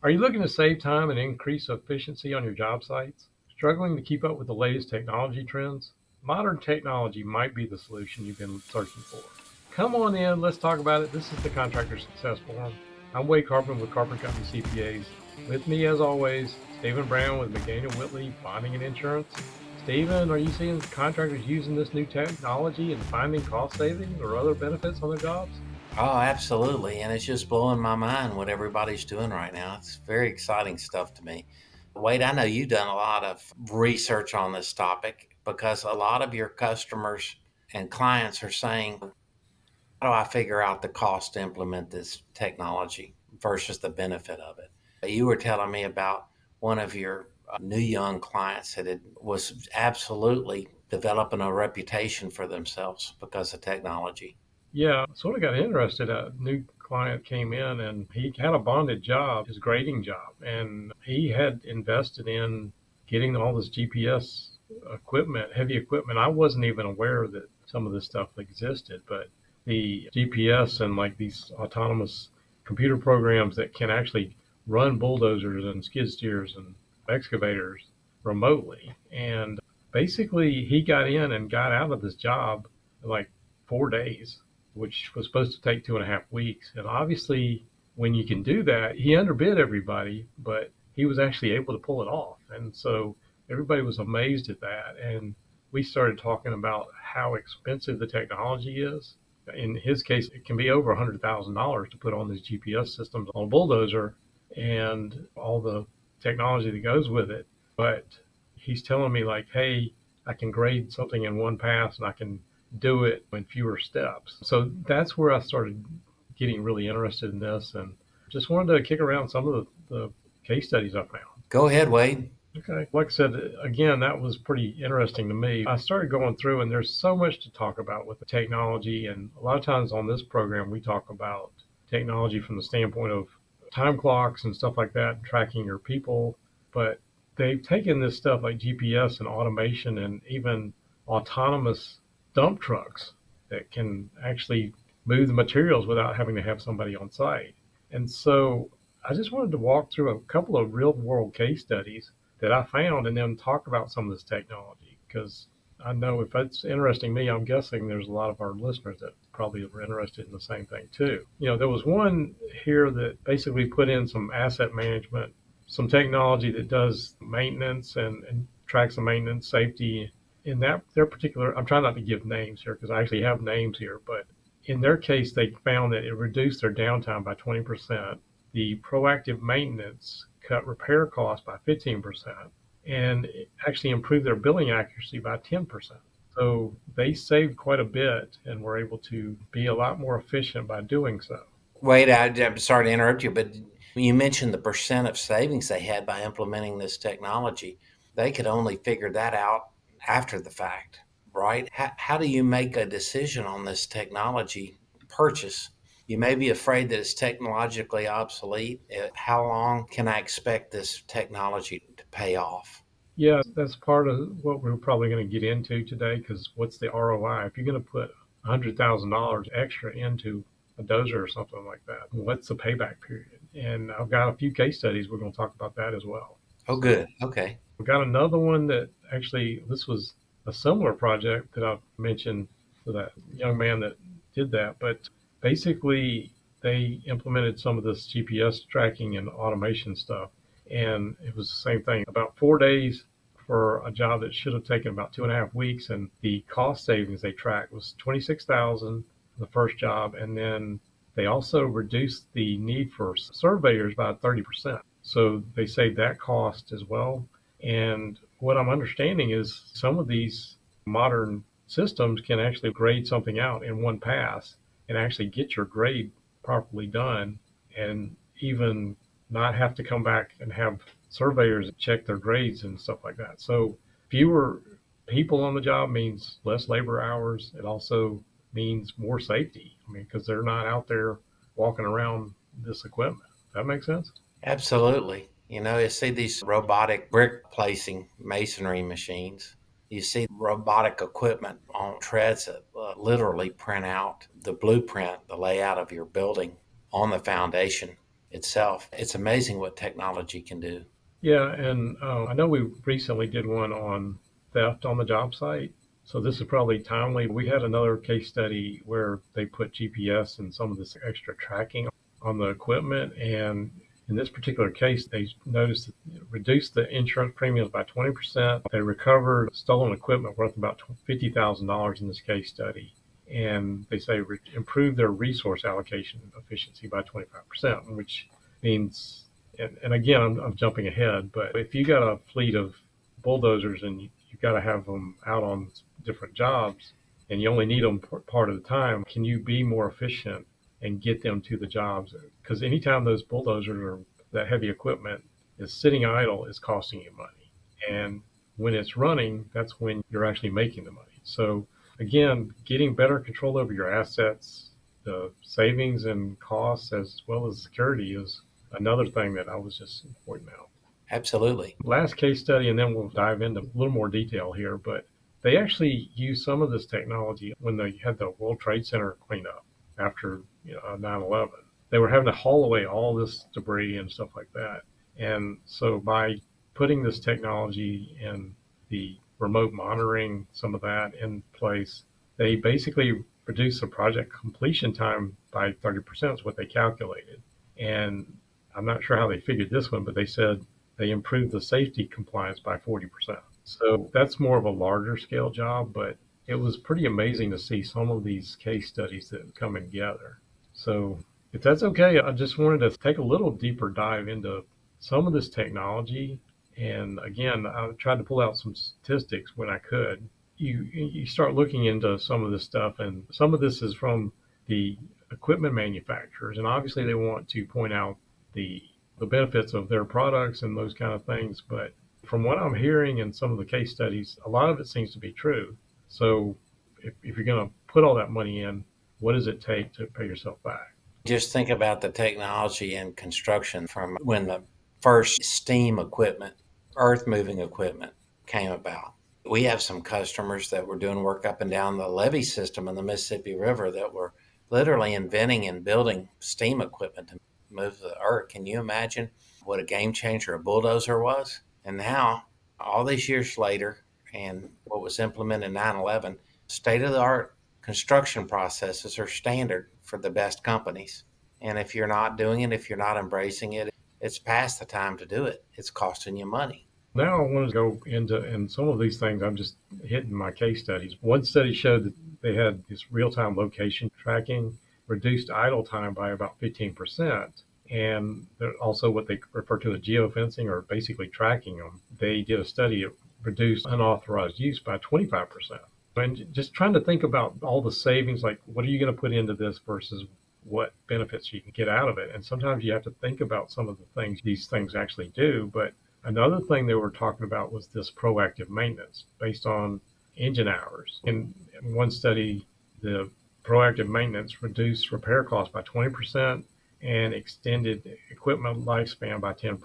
Are you looking to save time and increase efficiency on your job sites? Struggling to keep up with the latest technology trends? Modern technology might be the solution you've been searching for. Come on in, let's talk about it. This is the Contractor Success Forum. I'm Wade Carpenter with Carpenter Company CPAs. With me, as always, Stephen Brown with McDaniel Whitley Bonding and Insurance. Stephen, are you seeing contractors using this new technology and finding cost savings or other benefits on their jobs? Oh, absolutely. And it's just blowing my mind what everybody's doing right now. It's very exciting stuff to me. Wade, I know you've done a lot of research on this topic because a lot of your customers and clients are saying, how do I figure out the cost to implement this technology versus the benefit of it? You were telling me about one of your new young clients was absolutely developing a reputation for themselves because of technology. Yeah, sort of got interested. A new client came in and he had a bonded job, his grading job, and he had invested in getting all this GPS equipment, heavy equipment. I wasn't even aware that some of this stuff existed, but the GPS and like these autonomous computer programs that can actually run bulldozers and skid steers and excavators remotely. And basically, he got in and got out of this job in like 4 days, which was supposed to take 2.5 weeks. And obviously, when you can do that, he underbid everybody, but he was actually able to pull it off. And so everybody was amazed at that. And we started talking about how expensive the technology is. In his case, it can be over $100,000 to put on these GPS systems on a bulldozer and all the technology that goes with it. But he's telling me, like, hey, I can grade something in one pass and I can do it in fewer steps. So that's where I started getting really interested in this and just wanted to kick around some of the case studies I found. Go ahead, Wade. Okay. Like I said, again, that was pretty interesting to me. I started going through, and there's so much to talk about with the technology. And a lot of times on this program, we talk about technology from the standpoint of time clocks and stuff like that, tracking your people. But they've taken this stuff like GPS and automation and even autonomous dump trucks that can actually move the materials without having to have somebody on site. And so I just wanted to walk through a couple of real world case studies that I found and then talk about some of this technology because I know if it's interesting me, I'm guessing there's a lot of our listeners that probably were interested in the same thing too. There was one here that basically put in some asset management, some technology that does maintenance and tracks the maintenance, safety. In that their particular, I'm trying not to give names here because I actually have names here, but in their case, they found that it reduced their downtime by 20%. The proactive maintenance cut repair costs by 15% and actually improved their billing accuracy by 10%. So they saved quite a bit and were able to be a lot more efficient by doing so. Wade, I'm sorry to interrupt you, but you mentioned the percent of savings they had by implementing this technology. They could only figure that out after the fact, right? How do you make a decision on this technology purchase? You may be afraid that it's technologically obsolete. How long can I expect this technology to pay off? Yeah, that's part of what we're probably going to get into today because what's the ROI? If you're going to put $100,000 extra into a dozer or something like that, what's the payback period? And I've got a few case studies. We're going to talk about that as well. Oh, So good. Okay. we've got another one that actually, this was a similar project that I've mentioned for that young man that did that. But basically, they implemented some of this GPS tracking and automation stuff. And it was the same thing, about 4 days for a job that should have taken about 2.5 weeks. And the cost savings they tracked was 26,000 for the first job. And then they also reduced the need for surveyors by 30%. So they saved that cost as well. And what I'm understanding is some of these modern systems can actually grade something out in one pass and actually get your grade properly done and even not have to come back and have surveyors check their grades and stuff like that. So fewer people on the job means less labor hours. It also means more safety. I mean, because they're not out there walking around this equipment. That makes sense? Absolutely. You see these robotic brick placing masonry machines. You see robotic equipment on treads that literally print out the blueprint, the layout of your building on the foundation. itself. It's amazing what technology can do. Yeah, and I know we recently did one on theft on the job site. So this is probably timely. We had another case study where they put GPS and some of this extra tracking on the equipment. And in this particular case, they noticed that it reduced the insurance premiums by 20%. They recovered stolen equipment worth about $50,000 in this case study. And they say improved their resource allocation efficiency by 25%, which means and again, I'm jumping ahead, but if you got a fleet of bulldozers and you got to have them out on different jobs and you only need them part of the time, can you be more efficient and get them to the jobs? Because anytime those bulldozers or that heavy equipment is sitting idle, it's costing you money. And when it's running, that's when you're actually making the money. So again, getting better control over your assets, the savings and costs as well as security is another thing that I was just pointing out. Absolutely. Last case study, and then we'll dive into a little more detail here, but they actually used some of this technology when they had the World Trade Center cleanup after 9/11. They were having to haul away all this debris and stuff like that. And so by putting this technology and the remote monitoring, some of that in place, they basically reduced the project completion time by 30% is what they calculated. And I'm not sure how they figured this one, but they said they improved the safety compliance by 40%. So that's more of a larger scale job, but it was pretty amazing to see some of these case studies that come together. So if that's okay, I just wanted to take a little deeper dive into some of this technology. And again, I tried to pull out some statistics when I could. You start looking into some of this stuff, and some of this is from the equipment manufacturers, and obviously they want to point out the benefits of their products and those kind of things. But from what I'm hearing in some of the case studies, a lot of it seems to be true. So if you're going to put all that money in, what does it take to pay yourself back? Just think about the technology in construction from when the first steam equipment, earth moving equipment came about. We have some customers that were doing work up and down the levee system in the Mississippi River that were literally inventing and building steam equipment to move the earth. Can you imagine what a game changer a bulldozer was? And now, all these years later, and what was implemented in 9/11, state of the art construction processes are standard for the best companies. And if you're not doing it, if you're not embracing it, it's past the time to do it. It's costing you money. Now I want to go into, and some of these things I'm just hitting my case studies. One study showed that they had this real-time location tracking, reduced idle time by about 15%. And also what they refer to as geofencing, or basically tracking them. They did a study that reduced unauthorized use by 25%. And just trying to think about all the savings, like what are you going to put into this versus what benefits you can get out of it. And sometimes you have to think about some of the things these things actually do. But another thing they were talking about was this proactive maintenance based on engine hours. In one study, the proactive maintenance reduced repair costs by 20% and extended equipment lifespan by 10%.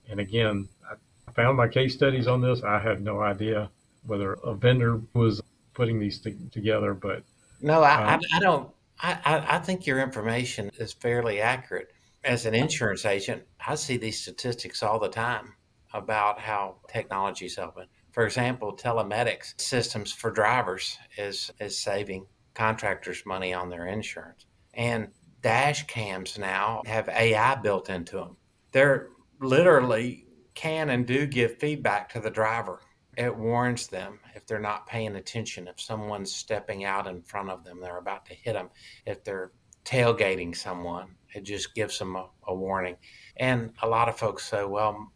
And again, I found my case studies on this. I had no idea whether a vendor was putting these together, but No, I don't. I think your information is fairly accurate. As an insurance agent, I see these statistics all the time about how technology is helping. For example, telematics systems for drivers is saving contractors money on their insurance. And dash cams now have AI built into them. They're literally can and do give feedback to the driver. It warns them if they're not paying attention, if someone's stepping out in front of them, they're about to hit them, if they're tailgating someone, it just gives them a warning. And a lot of folks say, well,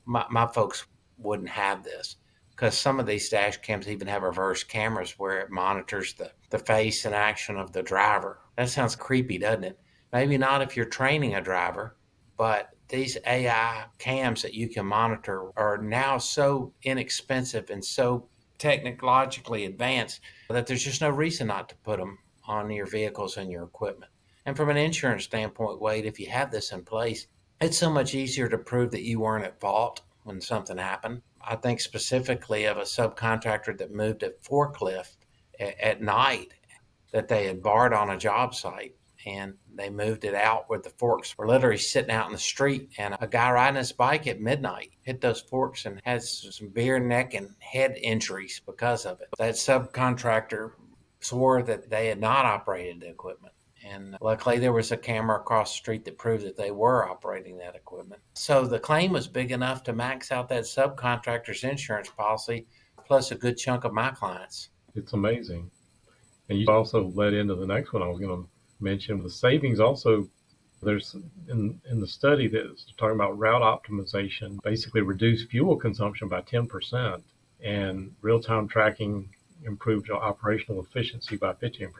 my folks wouldn't have this because some of these dash cams even have reverse cameras where it monitors the face and action of the driver. That sounds creepy, doesn't it? Maybe not if you're training a driver, but these AI cams that you can monitor are now so inexpensive and so technologically advanced that there's just no reason not to put them on your vehicles and your equipment. And from an insurance standpoint, Wade, if you have this in place, it's so much easier to prove that you weren't at fault when something happened. I think specifically of a subcontractor that moved a forklift at night that they had barred on a job site. and they moved it out where the forks were literally sitting out in the street. And a guy riding his bike at midnight hit those forks and had some severe neck and head injuries because of it. That subcontractor swore that they had not operated the equipment. And luckily, there was a camera across the street that proved that they were operating that equipment. So the claim was big enough to max out that subcontractor's insurance policy, plus a good chunk of my clients. It's amazing. And you also led into the next one I was going to mention. The savings also, there's in the study that's talking about route optimization, basically reduced fuel consumption by 10%, and real-time tracking improved operational efficiency by 15%.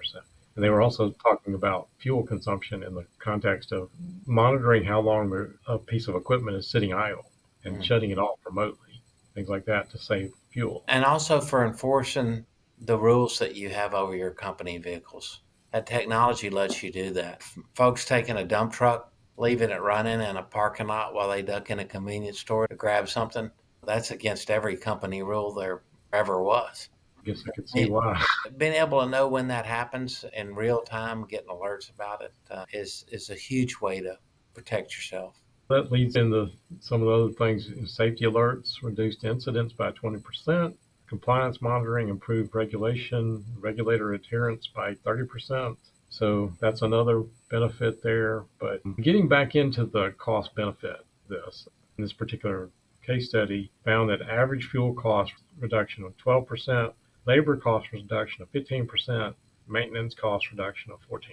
And they were also talking about fuel consumption in the context of monitoring how long a piece of equipment is sitting idle and shutting it off remotely, things like that to save fuel. And also for enforcing the rules that you have over your company vehicles. That technology lets you do that. Folks taking a dump truck, leaving it running in a parking lot while they duck in a convenience store to grab something, that's against every company rule there ever was. I guess I could see why. Being able to know when that happens in real time, getting alerts about it, is a huge way to protect yourself. That leads into some of the other things. Safety alerts reduced incidents by 20%. Compliance monitoring improved regulator adherence by 30%. So that's another benefit there. But getting back into the cost benefit, this particular case study found that average fuel cost reduction of 12%, labor cost reduction of 15%, maintenance cost reduction of 14%.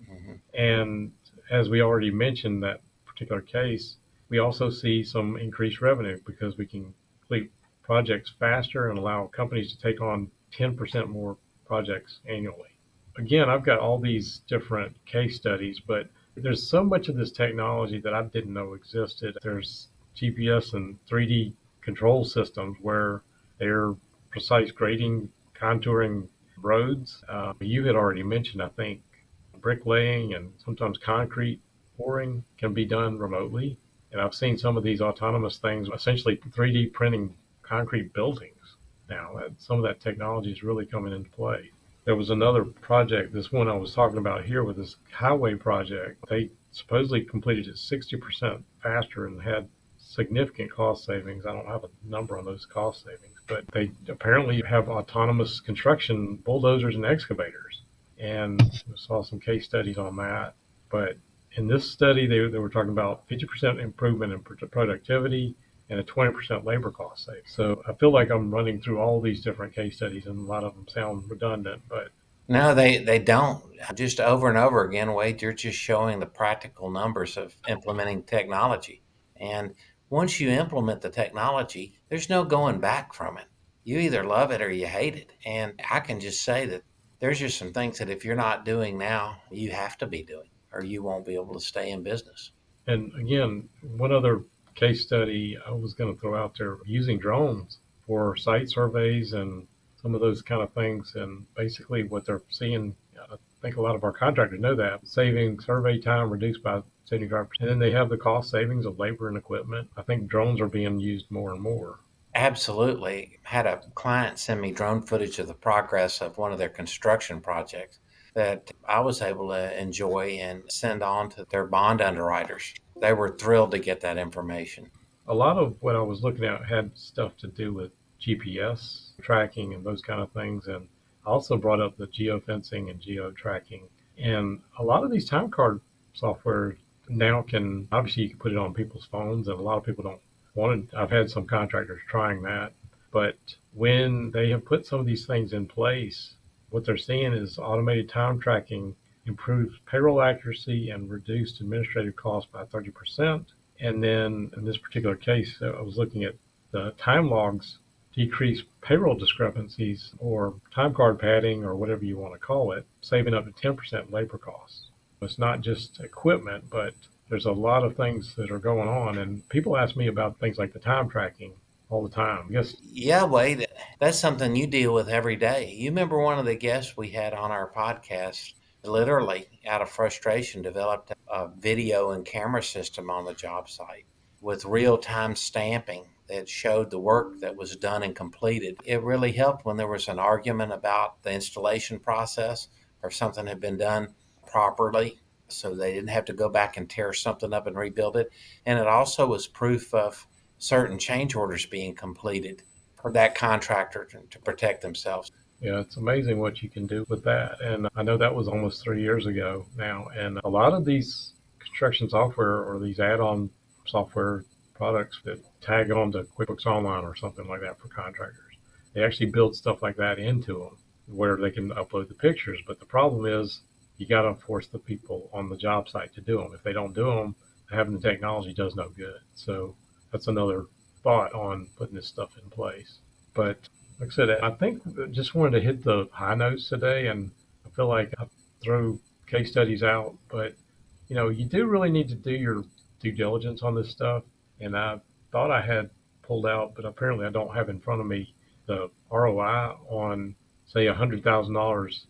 Mm-hmm. And as we already mentioned, that particular case, we also see some increased revenue because we can complete projects faster and allow companies to take on 10% more projects annually. Again, I've got all these different case studies, but there's so much of this technology that I didn't know existed. There's GPS and 3D control systems where they're precise grading, contouring roads. You had already mentioned, I think, bricklaying and sometimes concrete pouring can be done remotely. And I've seen some of these autonomous things, essentially 3D printing concrete buildings now. Some of that technology is really coming into play. There was another project, this one I was talking about here with this highway project. They supposedly completed it 60% faster and had significant cost savings. I don't have a number on those cost savings, but they apparently have autonomous construction bulldozers and excavators. And I saw some case studies on that. But in this study, they were talking about 50% improvement in productivity and a 20% labor cost savings. So I feel like I'm running through all these different case studies, and a lot of them sound redundant, but no, they don't. Just over and over again, Wade, you're just showing the practical numbers of implementing technology. And once you implement the technology, there's no going back from it. You either love it or you hate it. And I can just say that there's just some things that if you're not doing now, you have to be doing, or you won't be able to stay in business. And again, one other case study I was going to throw out there, using drones for site surveys and some of those kind of things. And basically what they're seeing, I think a lot of our contractors know that, saving survey time reduced by 75%. And then they have the cost savings of labor and equipment. I think drones are being used more and more. Absolutely. Had a client send me drone footage of the progress of one of their construction projects that I was able to enjoy and send on to their bond underwriters. They were thrilled to get that information. A lot of what I was looking at had stuff to do with GPS tracking and those kind of things. And I also brought up the geofencing and geo tracking. And a lot of these time card software now can, obviously you can put it on people's phones, and a lot of people don't want it. I've had some contractors trying that. But when they have put some of these things in place, what they're seeing is automated time tracking improves payroll accuracy and reduced administrative costs by 30%. And then in this particular case, I was looking at the time logs decrease payroll discrepancies or time card padding or whatever you want to call it, saving up to 10% labor costs. It's not just equipment, but there's a lot of things that are going on. And people ask me about things like the time tracking all the time. Yes. Yeah, Wade, that's something you deal with every day. You remember one of the guests we had on our podcast, literally out of frustration, developed a video and camera system on the job site with real-time stamping that showed the work that was done and completed. It really helped when there was an argument about the installation process or something had been done properly so they didn't have to go back and tear something up and rebuild it. And it also was proof of certain change orders being completed for that contractor to protect themselves. Yeah, it's amazing what you can do with that. And I know that was almost 3 years ago now. And a lot of these construction software or these add-on software products that tag on to QuickBooks Online or something like that for contractors, they actually build stuff like that into them where they can upload the pictures. But the problem is you got to force the people on the job site to do them. If they don't do them, having the technology does no good. So that's another thought on putting this stuff in place. But like I said, I think just wanted to hit the high notes today, and I feel like I throw case studies out, but you do really need to do your due diligence on this stuff. And I thought I had pulled out, but apparently I don't have in front of me the ROI on, say, $100,000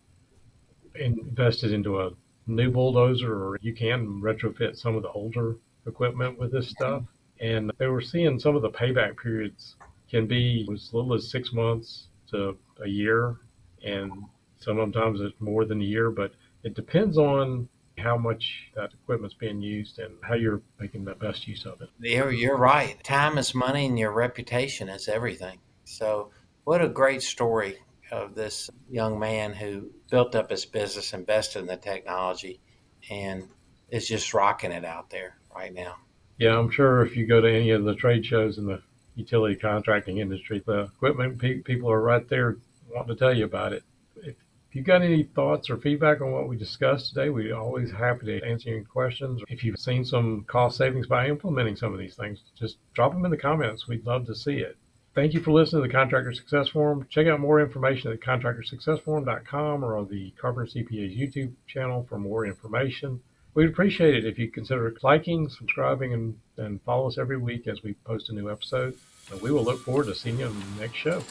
invested into a new bulldozer, or you can retrofit some of the older equipment with this stuff. And they were seeing some of the payback periods can be as little as 6 months to a year, and sometimes it's more than a year, but it depends on how much that equipment's being used and how you're making the best use of it. You're right. Time is money and your reputation is everything. So, what a great story of this young man who built up his business, invested in the technology, and is just rocking it out there right now. Yeah, I'm sure if you go to any of the trade shows in the utility contracting industry, the equipment people are right there wanting to tell you about it. If you've got any thoughts or feedback on what we discussed today, we're always happy to answer your questions. If you've seen some cost savings by implementing some of these things, just drop them in the comments. We'd love to see it. Thank you for listening to the Contractor Success Forum. Check out more information at contractorsuccessforum.com or on the Carpenter CPA's YouTube channel for more information. We'd appreciate it if you consider liking, subscribing, and follow us every week as we post a new episode. And we will look forward to seeing you on the next show.